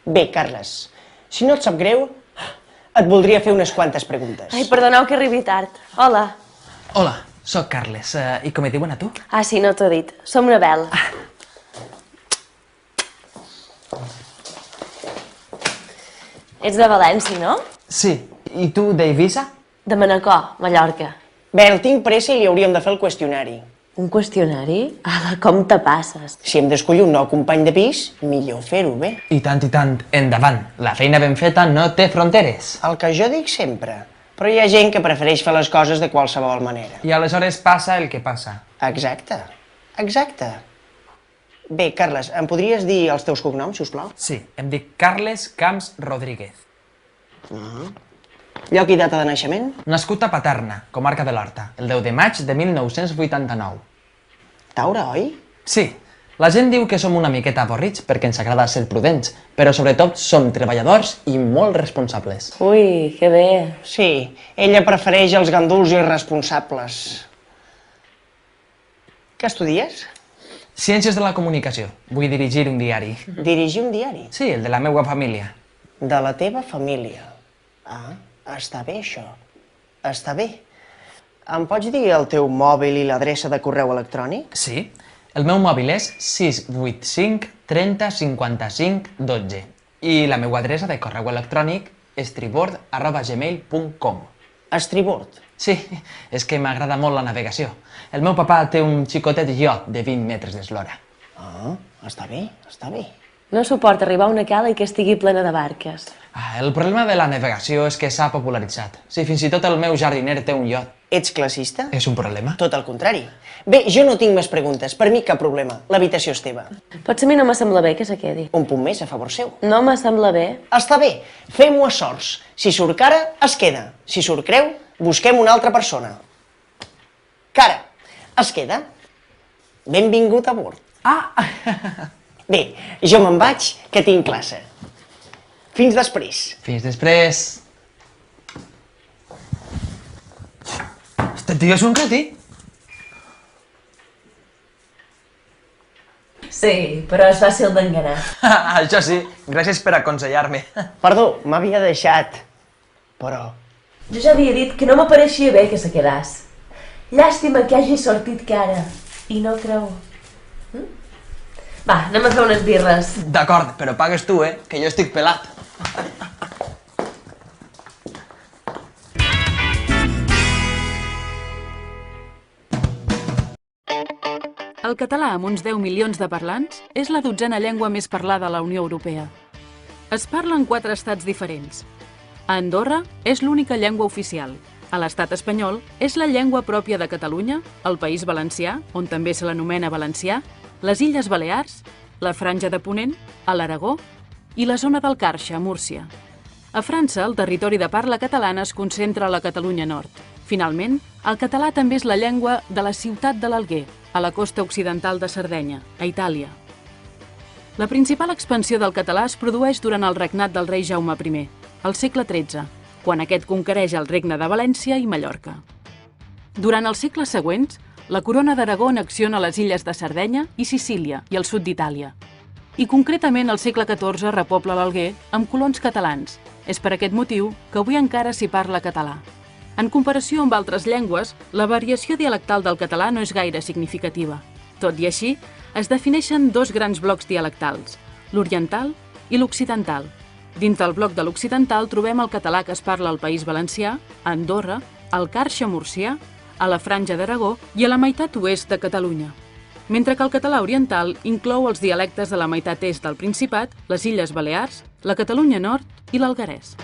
Bé, Carles, si no et sap greu, et voldria fer unes quantes preguntes. Ai, perdoneu que arribi tard. Hola. Hola, sóc Carles. I com et diuen a tu? Ah, sí, no t'ho he dit. Som Nabel. Ets de València, no? Sí. I tu, d'Eivissa? De Manacor, Mallorca. Bé, el tinc pressa i li hauríem de fer el qüestionari. Un qüestionari? Ala, com te passes? Si hem d'escollir un nou company de pis, millor fer-ho bé. I tant, endavant. La feina ben feta no té fronteres. El que jo dic sempre. Però hi ha gent que prefereix fer les coses de qualsevol manera. I aleshores passa el que passa. Exacte, exacte. Bé, Carles, em podries dir els teus cognoms, sisplau? Sí, em dic Carles Camps Rodríguez. Lloc i data de naixement? Nascut a Paterna, comarca de l'Horta, el 10 de maig de 1989. Taure, oi? Sí, la gent diu que som una miqueta avorrits perquè ens agrada ser prudents, però sobretot som treballadors i molt responsables. Ui, que bé. Sí, ella prefereix els ganduls irresponsables. Què estudies? Ciències de la comunicació. Vull dirigir un diari. Dirigir un diari. Sí, el de la meva família. De la teva família. Ah, està bé això. Està bé. Em pots dir el teu mòbil i l'adreça de correu electrònic? Sí, el meu mòbil és 685 30 55 12 i la meva adreça de correu electrònic estribord@gmail.com. Estribord. Sí, és que m'agrada molt la navegació. El meu papà té un xicotet iot de 20 metres d'eslora. Ah, està bé, està bé. No suporta arribar a una cala i que estigui plena de barques. El problema de la navegació és que s'ha popularitzat. Sí, fins i tot el meu jardiner té un iot. Ets classista? És un problema? Tot el contrari. Bé, jo no tinc més preguntes. Per mi cap problema. L'habitació és teva. Potser a mi no m'assembla bé que se quedi. Un punt més a favor seu. No m'assembla bé. Està bé, fem-ho a sorts. Si surt cara, es queda. Si surt creu, busquem una altra persona. Cara, es queda. Benvingut a bord. Ah! Bé, jo me'n vaig, que tinc classe. Fins després. Fins després. Este tio és un cretí. Sí, però és fàcil d'enganar. Això sí, gràcies per aconsellar-me. Perdó, m'havia deixat. Però... Jo ja havia dit que no m'apareixia bé que se quedàs. Llàstima que hagi sortit cara. I no creu. Va, anem a fer unes birres. D'acord, però pagues tu, que jo estic pelat. El català, amb uns 10 milions de parlants, és la 12a llengua més parlada a la Unió Europea. Es parla en 4 estats diferents. A Andorra és l'única llengua oficial. A l'estat espanyol és la llengua pròpia de Catalunya, el País Valencià, on també se l'anomena valencià, les Illes Balears, la Franja de Ponent, a l'Aragó i la zona del Carxe, a Múrcia. A França, el territori de parla catalana es concentra a la Catalunya Nord. Finalment, el català també és la llengua de la ciutat de l'Alguer, a la costa occidental de Sardenya, a Itàlia. La principal expansió del català es produeix durant el regnat del rei Jaume I, al segle XIII, quan aquest conquereix el regne de València i Mallorca. Durant els segles següents, la corona d'Aragó annexiona les illes de Sardenya i Sicília i el sud d'Itàlia. I concretament al segle XIV repobla l'Alguer amb colons catalans. És per aquest motiu que avui encara s'hi parla català. En comparació amb altres llengües, la variació dialectal del català no és gaire significativa. Tot i així, es defineixen 2 grans blocs dialectals, l'oriental i l'occidental. Dins del bloc de l'occidental trobem el català que es parla al País Valencià, a Andorra, al Carxe murcià, a la Franja d'Aragó i a la meitat oest de Catalunya. Mentre que el català oriental inclou els dialectes de la meitat est del Principat, les Illes Balears, la Catalunya Nord i l'alguerès.